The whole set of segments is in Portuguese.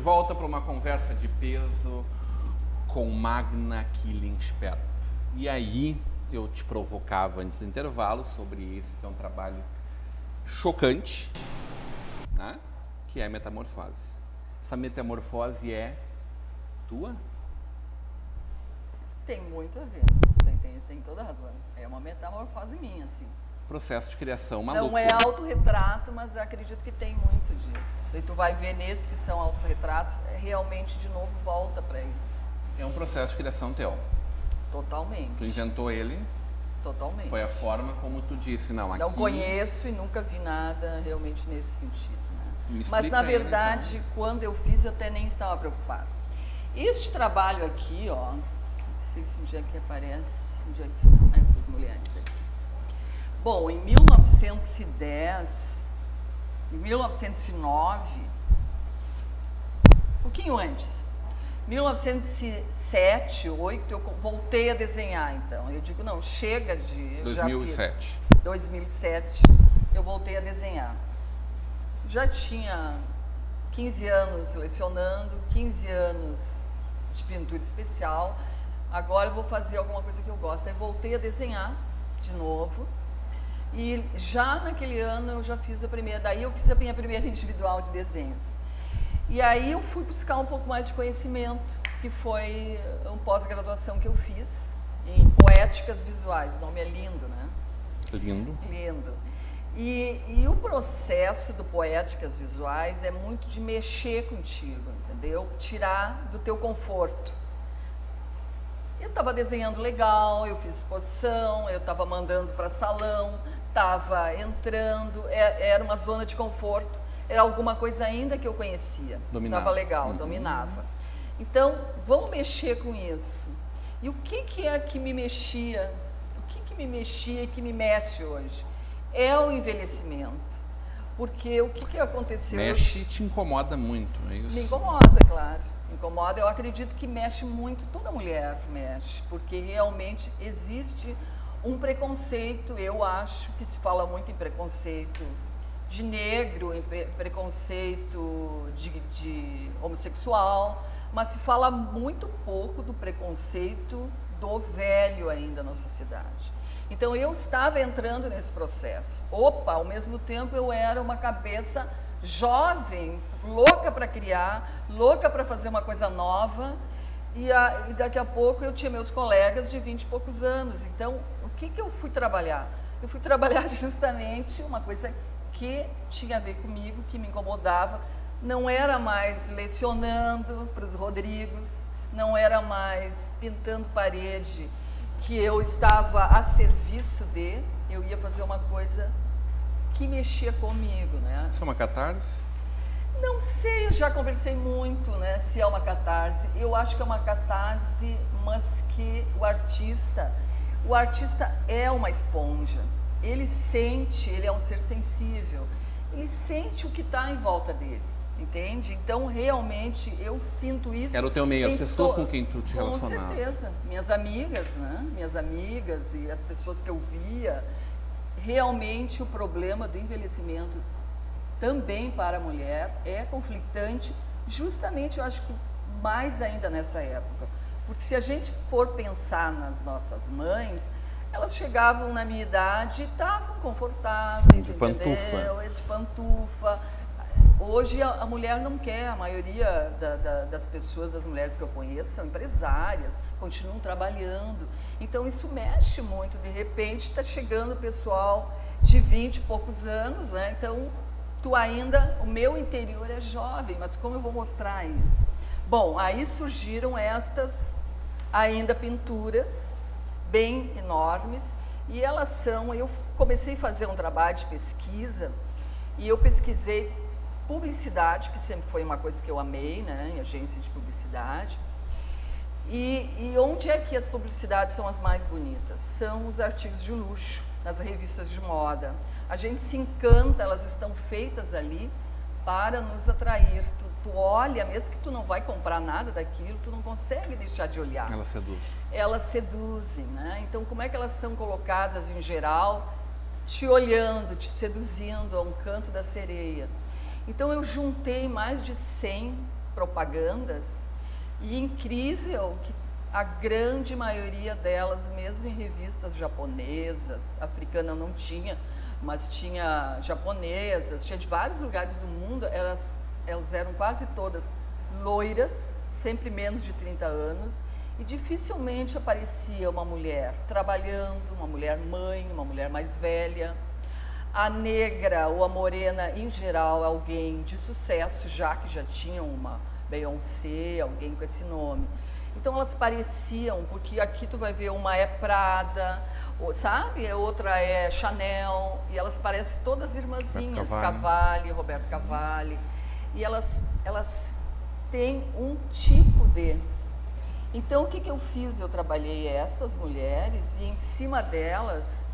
volta para uma conversa de peso com Magna Killingsperp. E aí eu te provocava antes do intervalo sobre esse que é um trabalho chocante, né? Que é a metamorfose. Essa metamorfose é tua? Tem muito a ver, tem toda a razão. É uma metamorfose minha, assim. Processo de criação maluco. Não é autorretrato, mas eu acredito que tem muito disso. E tu vai ver nesses que são autorretratos, realmente de novo volta para isso. É um processo de criação teu. Totalmente. Tu inventou ele. Totalmente. Foi a forma como tu disse, não, aqui... Não conheço e nunca vi nada realmente nesse sentido, né? Mas na aí, verdade, então. quando eu fiz, eu até nem estava preocupada. Este trabalho aqui, ó, não sei se onde é que aparece, onde é que estão essas mulheres aqui. Bom, em 1910, em 1909, um pouquinho antes, 1907, 2008, eu voltei a desenhar, então. Eu digo, não, chega de... 2007. 2007, eu voltei a desenhar. Já tinha 15 anos lecionando, 15 anos de pintura especial. Agora eu vou fazer alguma coisa que eu gosto. Aí voltei a desenhar de novo. E já naquele ano eu já fiz a primeira, daí eu fiz a minha primeira individual de desenhos. E aí eu fui buscar um pouco mais de conhecimento, que foi uma pós-graduação que eu fiz em poéticas visuais. O nome é lindo, né? Lindo. Lindo. E o processo do poéticas visuais é muito de mexer contigo, entendeu? Tirar do teu conforto. Eu estava desenhando legal, eu fiz exposição, eu estava mandando para salão, estava entrando, era uma zona de conforto, era alguma coisa ainda que eu conhecia. Dominava. Estava legal, dominava. Então, vamos mexer com isso. E o que é que me mexia? O que me mexia e que me mexe hoje? É o envelhecimento. Porque o que aconteceu... Mexe e te incomoda muito, é isso? Me incomoda, claro. Me incomoda. Eu acredito que mexe muito, toda mulher mexe, porque realmente existe um preconceito. Eu acho que se fala muito em preconceito de negro, em preconceito de homossexual, mas se fala muito pouco do preconceito do velho ainda na sociedade. Então eu estava entrando nesse processo. Opa, ao mesmo tempo eu era uma cabeça jovem, louca para criar, louca para fazer uma coisa nova, e daqui a pouco eu tinha meus colegas de 20 e poucos anos. Então, o que eu fui trabalhar? Eu fui trabalhar justamente uma coisa que tinha a ver comigo, que me incomodava. Não era mais lecionando para os Rodrigos, não era mais pintando parede, que eu estava a serviço de, eu ia fazer uma coisa que mexia comigo, né? Isso é uma catarse? Não sei, eu já conversei muito, né, se é uma catarse. Eu acho que é uma catarse, mas que o artista é uma esponja. Ele sente, ele é um ser sensível, ele sente o que está em volta dele, entende? Então, realmente, eu sinto isso. Era o teu meio, as pessoas com quem tu te relacionava. Com certeza, minhas amigas, né? Minhas amigas e as pessoas que eu via. Realmente, o problema do envelhecimento também para a mulher é conflitante, justamente, eu acho que mais ainda nessa época. Porque se a gente for pensar nas nossas mães, elas chegavam na minha idade e estavam confortáveis, de entendeu? pantufa. De pantufa. Hoje a mulher não quer, a maioria das pessoas, das mulheres que eu conheço, são empresárias, continuam trabalhando. Então isso mexe muito, de repente está chegando o pessoal de 20 e poucos anos, né? Então tu ainda, o meu interior é jovem, mas como eu vou mostrar isso? Bom, aí surgiram estas ainda pinturas bem enormes, e elas são, eu comecei a fazer um trabalho de pesquisa, e eu pesquisei publicidade, que sempre foi uma coisa que eu amei, né, em agência de publicidade, e onde é que as publicidades são as mais bonitas? São os artigos de luxo, nas revistas de moda. A gente se encanta, elas estão feitas ali para nos atrair. Tu olha, mesmo que tu não vai comprar nada daquilo, tu não consegue deixar de olhar. Ela seduz. Elas seduzem, né? Então, como é que elas são colocadas em geral? Te olhando, te seduzindo a um canto da sereia. Então, eu juntei mais de 100 propagandas, e incrível que a grande maioria delas, mesmo em revistas japonesas, africana não tinha, mas tinha japonesas, tinha de vários lugares do mundo, elas eram quase todas loiras, sempre menos de 30 anos, e dificilmente aparecia uma mulher trabalhando, uma mulher mãe, uma mulher mais velha. A negra ou a morena, em geral, alguém de sucesso, já que já tinham uma Beyoncé, alguém com esse nome. Então elas pareciam, porque aqui tu vai ver uma é Prada, sabe? Outra é Chanel, e elas parecem todas irmãzinhas, Roberto Cavalli. E elas têm um tipo de... Então o que eu fiz? Eu trabalhei essas mulheres e em cima delas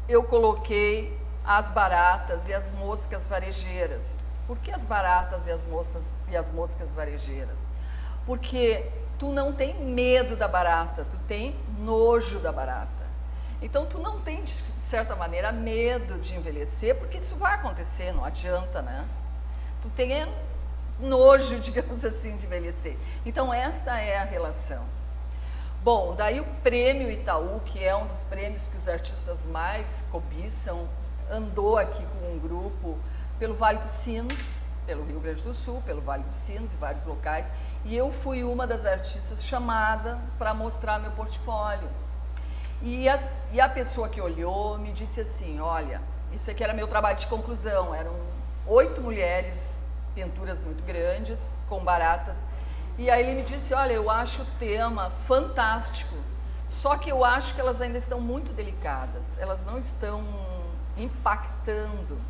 eu coloquei as baratas e as moscas varejeiras. Por que as baratas e as moscas varejeiras? Porque tu não tem medo da barata, tu tem nojo da barata. Então tu não tem, de certa maneira, medo de envelhecer, porque isso vai acontecer, não adianta, né? Tu tem nojo, digamos assim, de envelhecer. Então esta é a relação. Bom, daí o Prêmio Itaú, que é um dos prêmios que os artistas mais cobiçam, andou aqui com um grupo pelo Vale dos Sinos, pelo Rio Grande do Sul, pelo Vale dos Sinos e vários locais, e eu fui uma das artistas chamada para mostrar meu portfólio. E a pessoa que olhou me disse assim, olha, isso aqui era meu trabalho de conclusão, eram 8 mulheres, pinturas muito grandes, com baratas, e aí ele me disse, olha, eu acho o tema fantástico, só que eu acho que elas ainda estão muito delicadas, elas não estão impactando.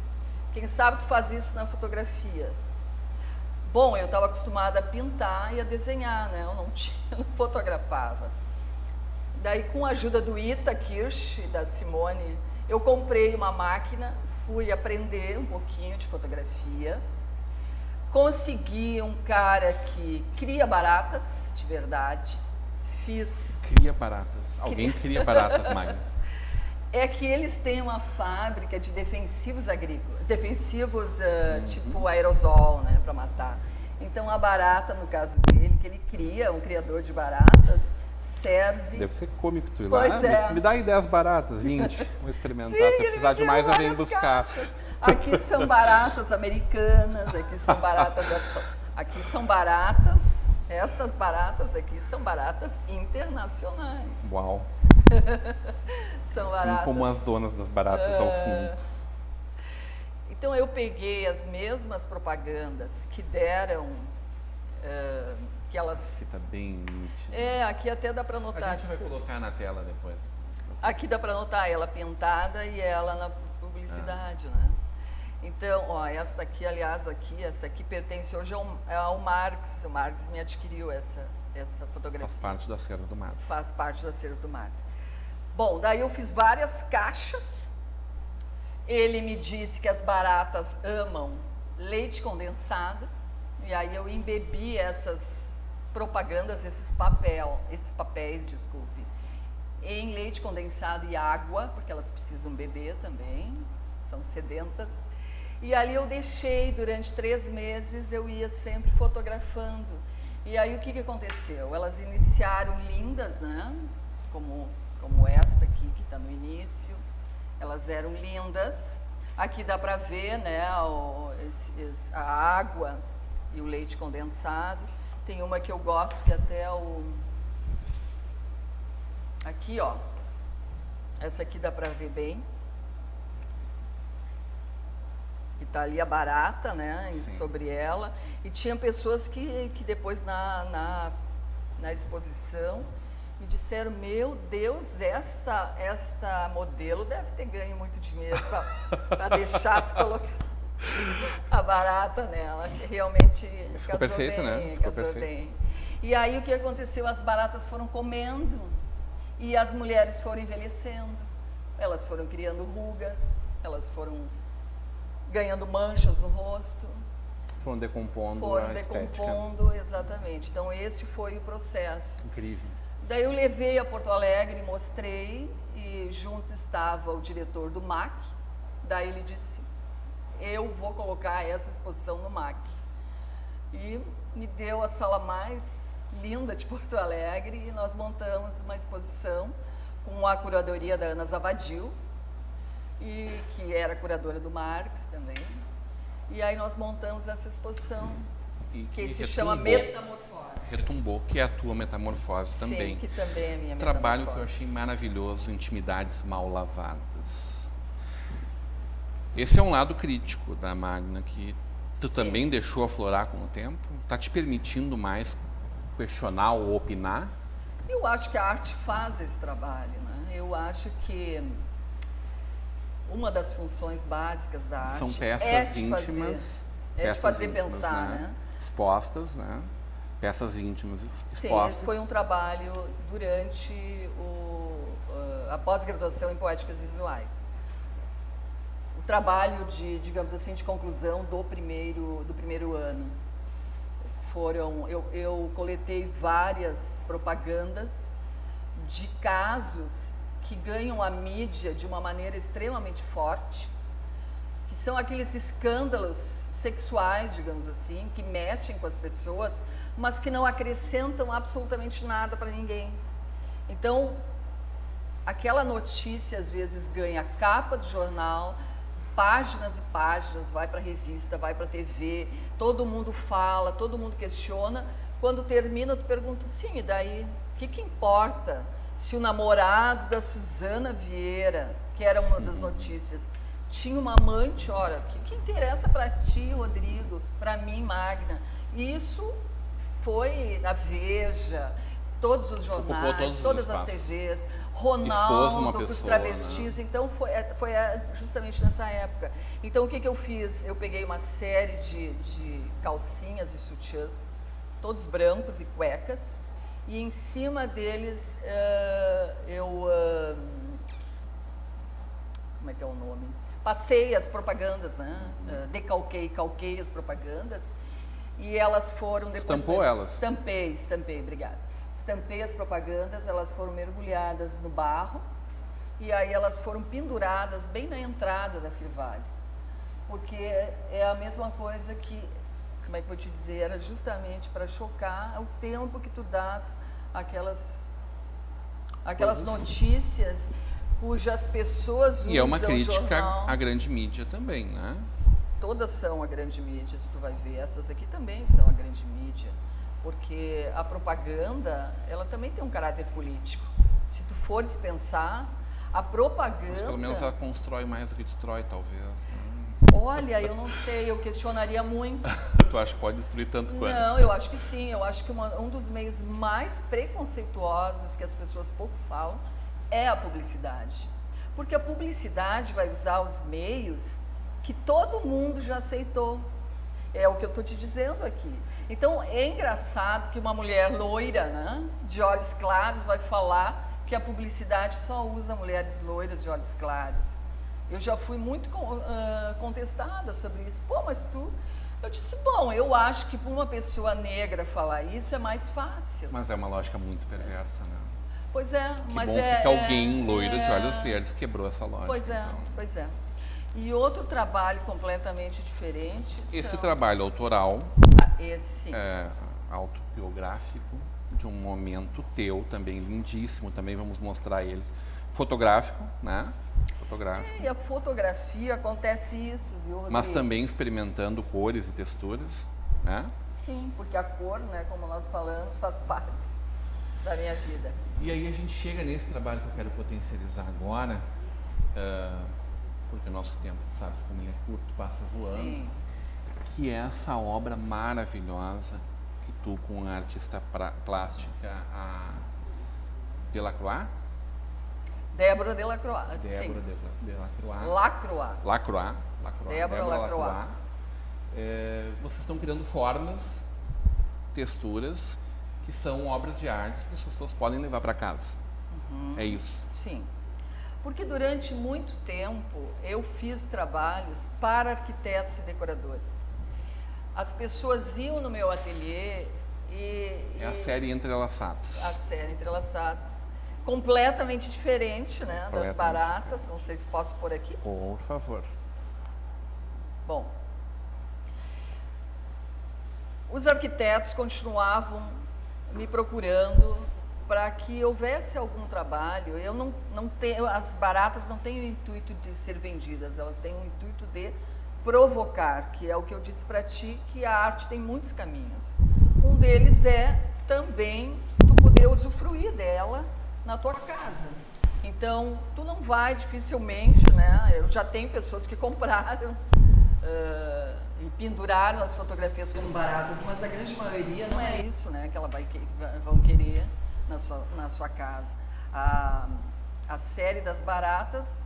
Quem sabe tu faz isso na fotografia. Bom, eu estava acostumada a pintar e a desenhar, né? Eu não fotografava. Daí, com a ajuda do Ita Kirsch e da Simone, eu comprei uma máquina, fui aprender um pouquinho de fotografia, consegui um cara que cria baratas, de verdade, Cria baratas. Alguém cria baratas, Magna. É que eles têm uma fábrica de defensivos agrícolas, defensivos tipo aerosol, né, para matar. Então a barata, no caso dele, que ele cria, um criador de baratas, serve... Deve ser cômico tu ir pois lá. É. Me dá aí 10 baratas, 20. Vou experimentar. Sim, se precisar de mais, eu venho buscar. Caixas. Aqui são baratas americanas, aqui são baratas... Aqui são baratas, estas baratas aqui são baratas internacionais. Uau! São assim baratas. Como as donas das baratas ao fundo. Então eu peguei as mesmas propagandas que deram, que elas... Aqui tá bem nítido. Aqui até dá para notar. A gente vai colocar na tela depois. Aqui dá para notar ela pintada e ela na publicidade, né? Então, ó, essa daqui, aliás, essa aqui pertence hoje ao Marx. O Marx me adquiriu essa fotografia. Faz parte do acervo do Marx. Faz parte do acervo do Marx. Bom, daí eu fiz várias caixas. Ele me disse que as baratas amam leite condensado. E aí eu embebi essas propagandas, esses papéis, desculpe, em leite condensado e água, porque elas precisam beber também, são sedentas. E ali eu deixei durante 3 meses, eu ia sempre fotografando. E aí o que aconteceu? Elas iniciaram lindas, né? Como esta aqui, que está no início. Elas eram lindas. Aqui dá para ver, né, a água e o leite condensado. Tem uma que eu gosto, que até aqui, ó. Essa aqui dá para ver bem. E tá ali a barata, né, sobre ela. E tinha pessoas que depois na exposição me disseram, meu Deus, esta modelo deve ter ganho muito dinheiro para deixar tu colocar a barata nela, que realmente ficou casou perfeito, bem, né? Ficou casou perfeito. bem. E aí o que aconteceu? As baratas foram comendo e as mulheres foram envelhecendo. Elas foram criando rugas, elas foram ganhando manchas no rosto. Foram decompondo Foram a estética. decompondo, exatamente. Então este foi o processo. Incrível. Daí eu levei a Porto Alegre, mostrei, e junto estava o diretor do MAC. Daí ele disse, eu vou colocar essa exposição no MAC. E me deu a sala mais linda de Porto Alegre e nós montamos uma exposição com a curadoria da Ana Zavadil, e que era curadora do Marx também. E aí nós montamos essa exposição que se chama Metamorfose. Retumbou, que é a tua metamorfose também. Sim, que também é a minha Trabalho metamorfose. que eu achei maravilhoso, Intimidades Mal Lavadas. Esse é um lado crítico da Magna, que tu Sim. também deixou aflorar com o tempo? Tá te permitindo mais questionar ou opinar? Eu acho que a arte faz esse trabalho, né? Eu acho que uma das funções básicas da arte São peças é de íntimas, fazer, peças de fazer íntimas, pensar, né? Expostas, né? Peças íntimas Sim, expostas. esse foi um trabalho durante a pós-graduação em Poéticas Visuais. O trabalho de, digamos assim, de conclusão do primeiro ano. Eu coletei várias propagandas de casos que ganham a mídia de uma maneira extremamente forte, que são aqueles escândalos sexuais, digamos assim, que mexem com as pessoas, mas que não acrescentam absolutamente nada para ninguém. Então, aquela notícia às vezes ganha capa do jornal, páginas e páginas, vai para a revista, vai para a TV, todo mundo fala, todo mundo questiona. Quando termina, tu pergunta, sim, e daí? O que importa se o namorado da Suzana Vieira, que era uma das notícias, tinha uma amante? Olha, o que interessa para ti, Rodrigo, para mim, Magna? E isso foi na Veja, todos os jornais, todas as TVs, Ronaldo com os travestis, né? Então foi justamente nessa época. Então o que eu fiz? Eu peguei uma série de calcinhas e sutiãs, todos brancos e cuecas, e em cima deles como é que é o nome? Passei as propagandas, né? Calquei as propagandas, e elas foram depois... Estampou elas? Estampei, obrigada. Estampei as propagandas, elas foram mergulhadas no barro, e aí elas foram penduradas bem na entrada da Fivale, porque é a mesma coisa que, como é que eu vou te dizer, era justamente para chocar o tempo que tu dás aquelas notícias cujas pessoas usam. E é uma crítica jornal. à grande mídia também, né? Todas são a grande mídia, se tu vai ver. Essas aqui também são a grande mídia. Porque a propaganda, ela também tem um caráter político. Se tu fores pensar, a propaganda... Mas pelo menos ela constrói mais do que destrói, talvez. Né? Olha, eu não sei, eu questionaria muito. Tu acha que pode destruir tanto quanto? Não, eu acho que sim. Eu acho que um dos meios mais preconceituosos que as pessoas pouco falam é a publicidade. Porque a publicidade vai usar os meios que todo mundo já aceitou. É o que eu estou te dizendo aqui. Então, é engraçado que uma mulher loira, né, de olhos claros, vai falar que a publicidade só usa mulheres loiras de olhos claros. Eu já fui muito contestada sobre isso. Pô, mas tu... Eu disse, bom, eu acho que para uma pessoa negra falar isso é mais fácil. Mas é uma lógica muito perversa, né? Pois é, Que mas bom que alguém loiro de olhos verdes quebrou essa lógica. Pois é, então. pois é. E outro trabalho completamente diferente... Esse trabalho autoral, esse sim. autobiográfico, de um momento teu, também lindíssimo, também vamos mostrar ele. Fotográfico, né? Fotográfico. E a fotografia acontece isso, viu, Rodrigo? Mas também experimentando cores e texturas, né? Sim, porque a cor, né, como nós falamos, faz parte da minha vida. E aí a gente chega nesse trabalho que eu quero potencializar agora, porque o nosso tempo, sabe, como ele é curto, passa voando, Sim. que é essa obra maravilhosa que tu, com a artista plástica, a Delacroix? Débora Delacroix. Débora Delacroix. Lacroix. Débora Lacroix. Vocês estão criando formas, texturas, que são obras de arte que as pessoas podem levar para casa. Uhum. É isso? Sim. Porque durante muito tempo eu fiz trabalhos para arquitetos e decoradores. As pessoas iam no meu ateliê É a série Entrelaçados. A série Entrelaçados. Completamente diferente, né? Das baratas. Não sei se posso pôr aqui. Por favor. Bom, os arquitetos continuavam me procurando para que houvesse algum trabalho. Eu não tenho, as baratas não têm o intuito de ser vendidas, elas têm o intuito de provocar, que é o que eu disse para ti, que a arte tem muitos caminhos. Um deles é também tu poder usufruir dela na tua casa. Então, tu não vai dificilmente, né? Eu já tenho pessoas que compraram e penduraram as fotografias como baratas, mas a grande maioria não é isso, né? Que ela vão querer na sua casa. A série das baratas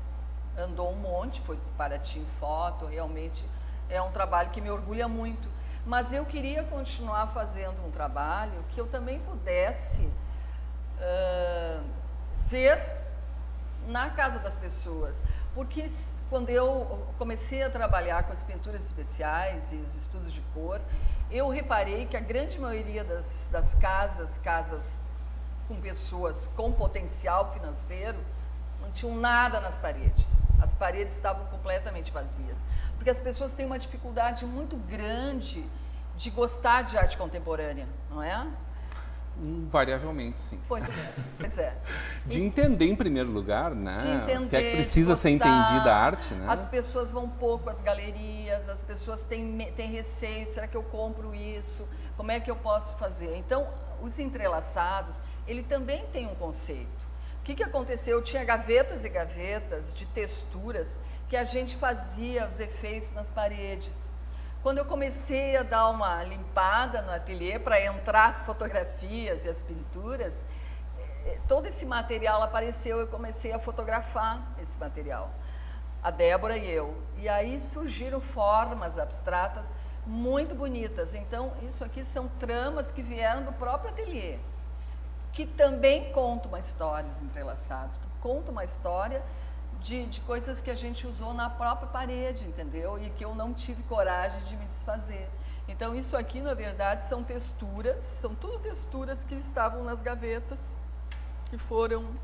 andou um monte, foi para Team Foto, realmente é um trabalho que me orgulha muito. Mas eu queria continuar fazendo um trabalho que eu também pudesse ver na casa das pessoas. Porque quando eu comecei a trabalhar com as pinturas especiais e os estudos de cor, eu reparei que a grande maioria das casas com pessoas com potencial financeiro, não tinham nada nas paredes. As paredes estavam completamente vazias. Porque as pessoas têm uma dificuldade muito grande de gostar de arte contemporânea, não é? Variavelmente, sim. Pois é. De entender em primeiro lugar, né? De entender, se é que precisa ser entendida a arte, né? As pessoas vão pouco às galerias, as pessoas têm receio, será que eu compro isso? Como é que eu posso fazer? Então, os entrelaçados, ele também tem um conceito. O que aconteceu? Eu tinha gavetas e gavetas de texturas que a gente fazia os efeitos nas paredes. Quando eu comecei a dar uma limpada no ateliê para entrar as fotografias e as pinturas, todo esse material apareceu, eu comecei a fotografar esse material, a Débora e eu. E aí surgiram formas abstratas muito bonitas. Então, isso aqui são tramas que vieram do próprio ateliê, que também contam uma história, os entrelaçados, contam uma história de coisas que a gente usou na própria parede, entendeu? E que eu não tive coragem de me desfazer. Então, isso aqui, na verdade, são texturas, são tudo texturas que estavam nas gavetas, que foram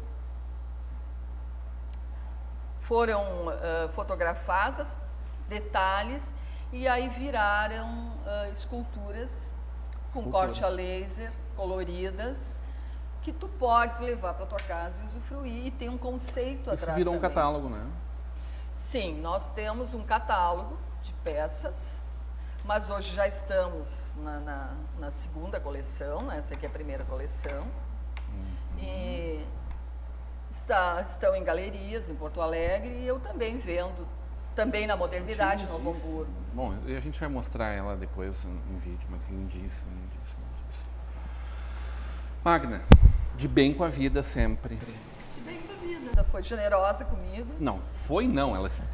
fotografadas, detalhes, e aí viraram esculturas com corte a laser, coloridas, que tu podes levar para tua casa e usufruir, e tem um conceito atrás. Isso virou também. Um catálogo, né? Sim, nós temos um catálogo de peças, mas hoje já estamos na segunda coleção, né? Essa aqui é a primeira coleção, e estão em galerias em Porto Alegre, e eu também vendo, também na Modernidade, no Novo Hamburgo. Bom, a gente vai mostrar ela depois em vídeo, mas lindíssima. Magna, de bem com a vida sempre. De bem com a vida. Foi generosa comigo. Não,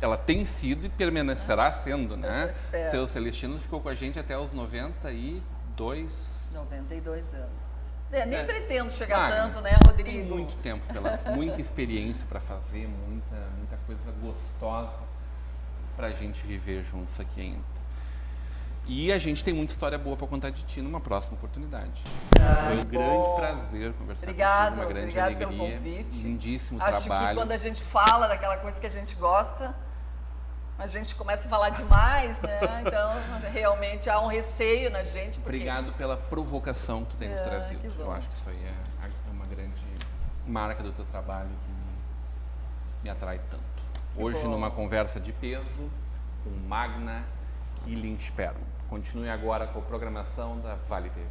ela tem sido e permanecerá sendo, né? Seu Celestino ficou com a gente até os 92 anos. Nem pretendo chegar Magna, tanto, né, Rodrigo? Tem muito tempo, muita experiência para fazer, muita coisa gostosa para a gente viver juntos aqui ainda. E a gente tem muita história boa para contar de ti numa próxima oportunidade. Foi um grande prazer conversar contigo, uma grande alegria. Pelo convite. Lindíssimo trabalho. Acho que quando a gente fala daquela coisa que a gente gosta, a gente começa a falar demais, né? Então, realmente há um receio na gente. Porque... Obrigado pela provocação que tu tem nos trazido. Eu acho que isso aí é uma grande marca do teu trabalho que me atrai tanto. Hoje, numa conversa de peso com Magna Killing-Sperm. Continue agora com a programação da Vale TV.